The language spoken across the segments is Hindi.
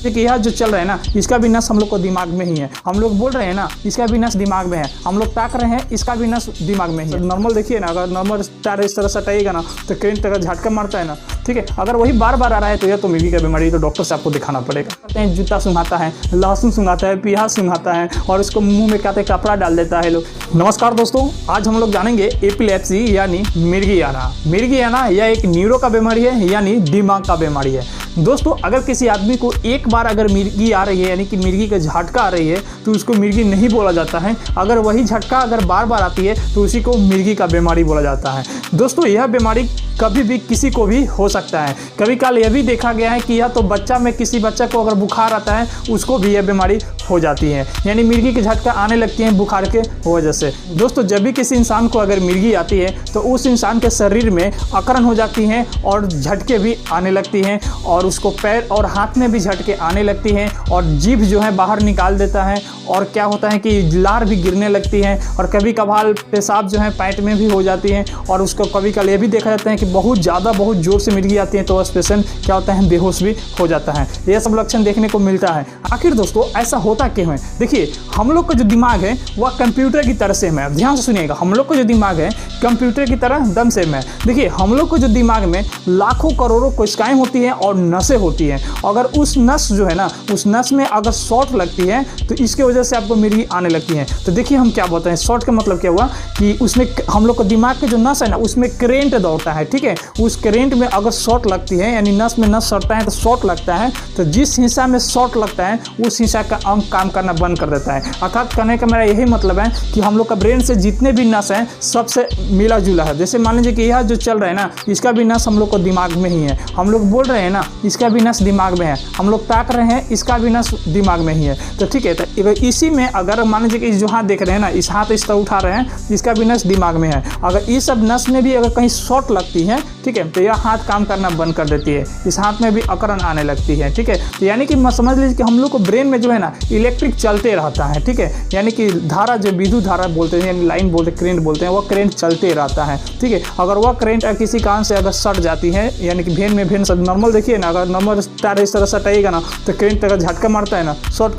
देखिए यह जो चल रहा है ना, इसका भी नस हम लोग को दिमाग में ही है। हम लोग बोल रहे हैं ना, इसका भी नस दिमाग में है। हम लोग ताक रहे हैं, इसका भी नस दिमाग में ही है। नॉर्मल देखिए ना, अगर नॉर्मल टायर इस तरह सटाइएगा ना तो करंट अगर झटका मारता है ना, ठीक है, अगर वही बार बार आ रहा है तो यह तो मिर्गी का बीमारी, तो डॉक्टर से आपको दिखाना पड़ेगा। जूता सूंघाता है, लहसुन सूंघाता है, प्याज सूंघाता है और उसको मुंह में क्या कपड़ा डाल देता है लोग। नमस्कार दोस्तों, आज हम लोग जानेंगे एपिलेप्सी यानी मिर्गी आना। मिर्गी आना यह एक न्यूरो का बीमारी है, यानी दिमाग का बीमारी है। दोस्तों, अगर किसी आदमी को एक बार अगर मिर्गी आ रही है, यानी कि मिर्गी का झटका आ रही है, तो उसको मिर्गी नहीं बोला जाता है। अगर वही झटका अगर बार बार आती है तो उसी को मिर्गी का बीमारी बोला जाता है। दोस्तों, यह बीमारी कभी भी किसी को भी हो सकता है। कभी काल यह भी देखा गया है कि यह तो बच्चा में किसी बच्चा को अगर बुखार आता है उसको भी यह बीमारी हो जाती है, यानी मिर्गी की झटका आने लगती है बुखार के वजह से। दोस्तों, जब भी किसी इंसान को अगर मिर्गी आती है तो उस इंसान के शरीर में अकड़न हो जाती है और झटके भी आने लगती हैं और उसको पैर और हाथ में भी झटके आने लगती हैं और जीभ जो है बाहर निकाल देता है और क्या होता है कि लार भी गिरने लगती है और कभी कभार पेशाब जो है पैंट में भी हो जाती है और उसको कभी कल ये भी देखा जाता है कि बहुत जोर से मिर्गी आती है तो उस पेशेंट क्या होता है, बेहोश भी हो जाता है। ये सब लक्षण देखने को मिलता है। आखिर दोस्तों ऐसा होता क्यों है? देखिए, हम लोग का जो दिमाग है वह कंप्यूटर की तरह सेम है। ध्यान से सुनिएगा, हम लोग का जो दिमाग है कंप्यूटर की तरह दम सेम है। देखिए, हम लोग को जो दिमाग में लाखों करोड़ों कोशिकाएं होती हैं और नसें होती हैं। अगर उस नस जो है ना, उस नस में अगर शॉर्ट लगती है तो इसके वजह से आपको मिर्गी आने लगती है। तो देखिए हम क्या बताएं, शॉर्ट का मतलब क्या हुआ कि उसमें हम लोग को दिमाग के जो नस है ना उसमें करेंट दौड़ता है, ठीक है। उस करेंट में अगर शॉर्ट लगती है, यानी नस में नस सड़ता है तो शॉर्ट लगता है, तो जिस हिस्सा में शॉर्ट लगता है उस हिस्सा का अंग काम करना बंद कर देता है। अर्थात कहने का मेरा यही मतलब है कि हम लोग का ब्रेन से जितने भी नस हैं सबसे मिला जुला है। जैसे मान लीजिए कि यह जो चल रहा है ना, इसका भी नस हम लोग को दिमाग में ही है। हम लोग बोल रहे हैं ना, इसका भी नस दिमाग में है। हम लोग ताक रहे हैं, इसका भी नस दिमाग में ही है। तो ठीक है, तो इसी में अगर मान लीजिए कि जो हाथ देख रहे हैं ना, इस हाथ इस तरह उठा रहे हैं, इसका भी नस दिमाग में है। अगर इस सब नस में भी अगर कहीं शॉर्ट लगती है, ठीक है, तो यह हाथ काम करना बंद कर देती है। इस हाथ में भी अकड़न आने लगती है, ठीक है। तो यानी कि समझ लीजिए कि हम लोग को ब्रेन में जो है ना इलेक्ट्रिक चलते रहता है, ठीक है। यानी कि धारा, जो विद्युत धारा बोलते हैं, यानी लाइन बोलते हैं, करेंट बोलते हैं, वह करेंट चलते रहता है, ठीक है। अगर वह करेंट किसी कारण से अगर सट जाती है, यानी कि भेन सब नॉर्मल देखिए ना, अगर नॉर्मल तार इस तरह सटाइएगा ना तो करेंट अगर झटका मारता है ना, शॉर्ट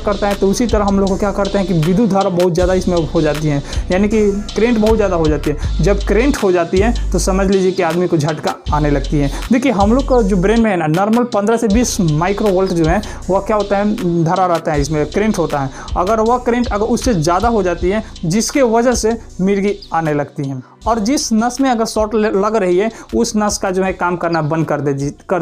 करता है तो उसी तरह हम लोग को क्या करते हैं कि विद्युत धारा बहुत ज़्यादा इसमें हो जाती है, यानी कि करेंट बहुत ज़्यादा हो जाती है। जब करेंट हो जाती है तो समझ लीजिए कि आदमी को झटका आने लगती है। देखिए, हम लोग का जो ब्रेन में है ना, नॉर्मल 15 से 20 माइक्रोवोल्ट जो है वह क्या होता है, धारा रहता है, इसमें करेंट होता है। अगर वह करेंट अगर उससे ज़्यादा हो जाती है जिसके वजह से मिर्गी आने लगती है, और जिस नस में अगर शॉर्ट लग रही है उस नस का जो है काम करना बंद कर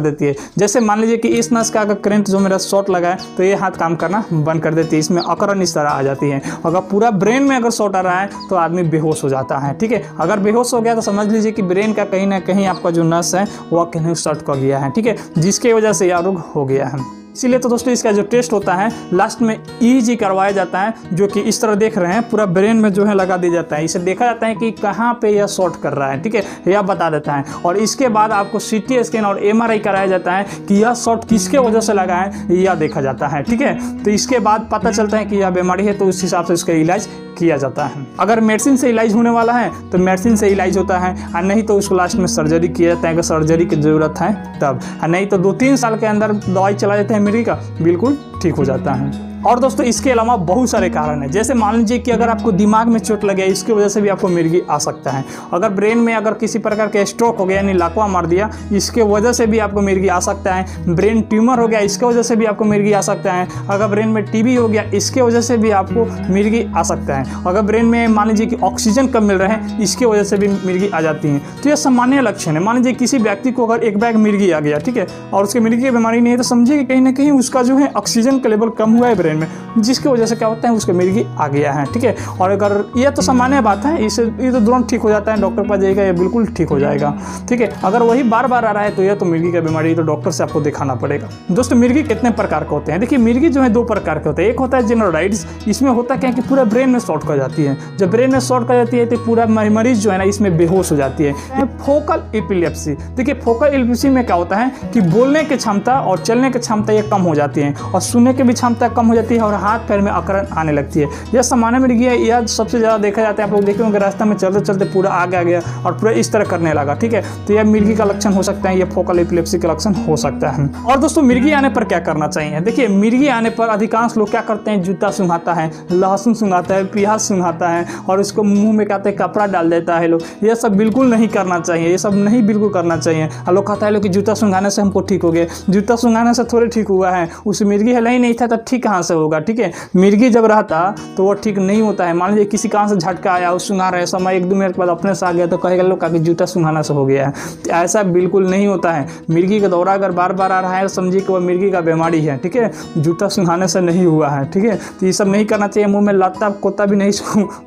देती है। जैसे मान लीजिए कि इस नस का अगर करंट जो मेरा शॉर्ट लगा है तो ये हाथ काम करना बंद कर देती है, इसमें अकड़न इस तरह आ जाती है। अगर पूरा ब्रेन में अगर शॉर्ट आ रहा है तो आदमी बेहोश हो जाता है, ठीक है। अगर बेहोश हो गया तो समझ लीजिए कि ब्रेन का कहीं ना कहीं आपका जो नस है वह कहीं शॉर्ट कर गया है, ठीक है, जिसकी वजह से यह रोग हो गया है। इसीलिए तो दोस्तों इसका जो टेस्ट होता है लास्ट में EEG करवाया जाता है, जो कि इस तरह देख रहे हैं पूरा ब्रेन में जो है लगा दिया जाता है। इसे देखा जाता है कि कहाँ पे यह शॉर्ट कर रहा है, ठीक है, यह बता देता है। और इसके बाद आपको CT स्कैन और MRI कराया जाता है कि यह शॉर्ट किसके वजह से लगा है, यह देखा जाता है, ठीक है। तो इसके बाद पता चलता है कि यह बीमारी है तो उस हिसाब से इसका इलाज किया जाता है। अगर मेडिसिन से इलाज होने वाला है तो मेडिसिन से इलाज होता है, और नहीं तो उसको लास्ट में सर्जरी किया जाता है अगर सर्जरी की ज़रूरत है तब, और नहीं तो 2-3 साल के अंदर दवाई चला जाता है मिर्गी का, बिल्कुल ठीक हो जाता है। और दोस्तों इसके अलावा बहुत सारे कारण हैं। जैसे मान लीजिए कि अगर आपको दिमाग में चोट लगे, इसकी वजह से भी आपको मिर्गी आ सकता है। अगर ब्रेन में अगर किसी प्रकार के स्ट्रोक हो गया, यानी लाकवा मार दिया, इसके वजह से भी आपको मिर्गी आ सकता है। ब्रेन ट्यूमर हो गया, इसके वजह से भी आपको मिर्गी आ सकता है। अगर ब्रेन में TB हो गया, इसके वजह से भी आपको मिर्गी आ सकता है। अगर ब्रेन में मान लीजिए कि ऑक्सीजन कम मिल रहा है, इसके वजह से भी मिर्गी आ जाती है। तो यह सामान्य लक्षण है। मान लीजिए किसी व्यक्ति को अगर एक बैग मिर्गी आ गया, ठीक है, और उसके मिर्गी की बीमारी नहीं है, तो समझिए कि कहीं ना कहीं उसका जो है ऑक्सीजन का लेवल कम हुआ है ब्रेन में, जिसके वजह से क्या होता है उसको मिर्गी आ गया है, ठीक है। और अगर ये तो सामान्य बात है, इससे ये तो तुरंत ठीक हो जाता है, डॉक्टर पास जाइएगा, ये बिल्कुल ठीक हो जाएगा, ठीक है। अगर वही बार बार आ रहा है तो यह तो मिर्गी का बीमारी, तो डॉक्टर से आपको दिखाना पड़ेगा। दोस्तों, मिर्गी कितने प्रकार के होते हैं? देखिए, मिर्गी जो है 2 प्रकार के होते हैं। एक होता है जेनोराइड्स, इसमें होता क्या है कि पूरा ब्रेन में शॉर्ट कर जाती है। जब ब्रेन में शॉर्ट कर जाती है तो पूरा मरीज जो है ना इसमें बेहोश हो जाती है। फोकल एपिलेप्सी, देखिए फोकल एपिलेप्सी में क्या होता है कि बोलने की क्षमता और चलने की क्षमता ये कम हो जाती है, और सुनने की भी क्षमता कम हो जाती देती है और हाथ पैर में अकड़न आने लगती है। यह सामान्य मिर्गी है, यह सबसे ज़्यादा देखा जाता है। आप लोग देखे होंगे रास्ते में चलते चलते पूरा आगे आ गया और पूरा इस तरह करने लगा, ठीक है। तो यह मिर्गी का लक्षण हो सकता है, यह फोकल एपिलेप्सी का लक्षण हो सकता है। और दोस्तों मिर्गी आने पर क्या करना चाहिए? देखिए मिर्गी आने पर अधिकांश लोग क्या करते हैं, जूता सूंघाता है, लहसुन सूंघाता है, प्याज सूंघाता है और उसको मुंह में कहते हैं कपड़ा डाल देता है लोग। यह सब बिल्कुल नहीं करना चाहिए, ये सब नहीं बिल्कुल करना चाहिए। और लोग कहता है लोग कि जूता सूंघाने से हमको ठीक हो गया। जूता सूंघाने से थोड़े ठीक हुआ है, उस मिर्गी हिला ही नहीं था तो ठीक कहाँ से होगा, ठीक है। मिर्गी जब रहता तो वो ठीक नहीं होता है। मान लीजिए किसी कहाँ से झटका आया, उस सूंघा रहे समय 1-2 मिनट के बाद अपने से आ गया तो कहेगा लोग कि जूता सूंघाना से हो गया है। तो ऐसा बिल्कुल नहीं होता है। मिर्गी का दौरा अगर बार बार आ रहा है समझिए कि वह मिर्गी का बीमारी है, ठीक है, जूता सूंघाने से नहीं हुआ है, ठीक है। तो ये सब नहीं करना चाहिए। मुंह में लत्ता कोता भी नहीं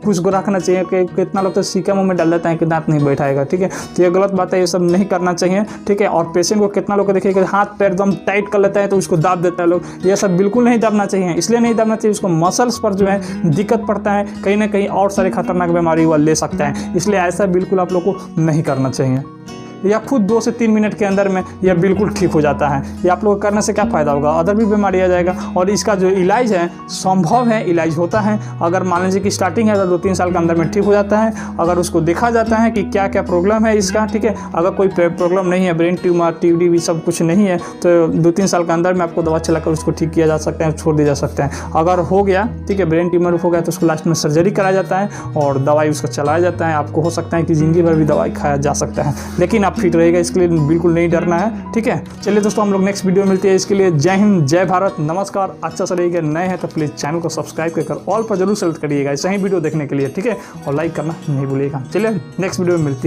कुछ को रखना चाहिए कि कितना लोग तो सीका मुंह में डाल देता है कि दांत नहीं बैठाएगा, ठीक है। तो ये गलत बात है, ये सब नहीं करना चाहिए, ठीक है। और पेशेंट को कितना लोग देखिए कि हाथ पैर एकदम टाइट कर लेता है तो उसको दाब देता है लोग। ये सब बिल्कुल नहीं दाबना चाहिए। इसलिए नहीं दाबना चाहिए, उसको मसल्स पर जो है दिक्कत पड़ता है, कहीं ना कहीं और सारे खतरनाक बीमारी वह ले सकता है। इसलिए ऐसा बिल्कुल आप लोग को नहीं करना चाहिए। या खुद 2 से 3 मिनट के अंदर में यह बिल्कुल ठीक हो जाता है। ये आप लोग करने से क्या फ़ायदा होगा, अदर भी बीमारी आ जाएगा। और इसका जो इलाज है संभव है, इलाज होता है। अगर मान लीजिए कि स्टार्टिंग है तो 2-3 साल के अंदर में ठीक हो जाता है। अगर उसको देखा जाता है कि क्या क्या प्रॉब्लम है इसका, ठीक है। अगर कोई प्रॉब्लम नहीं है, ब्रेन ट्यूमर टीबी भी सब कुछ नहीं है, तो 2-3 साल के अंदर में आपको दवा चलाकर उसको ठीक किया जा सकता है, छोड़ दिया जा सकता है। अगर हो गया, ठीक है, ब्रेन ट्यूमर हो गया तो उसको लास्ट में सर्जरी कराया जाता है और दवाई उसका चलाया जाता है। आपको हो सकता है कि ज़िंदगी भर भी दवाई खाया जा सकता है, लेकिन आप फिट रहेगा, इसके लिए बिल्कुल नहीं डरना है, ठीक है। चलिए दोस्तों हम लोग नेक्स्ट वीडियो में मिलते हैं। इसके लिए जय हिंद, जय भारत, नमस्कार। अच्छा सा रहिएगा, नए हैं तो प्लीज़ चैनल को सब्सक्राइब कर ऑल पर जरूर सेलेक्ट करिएगा ऐसा ही वीडियो देखने के लिए, ठीक है। और लाइक करना नहीं भूलिएगा। चलिए नेक्स्ट वीडियो में मिलते हैं।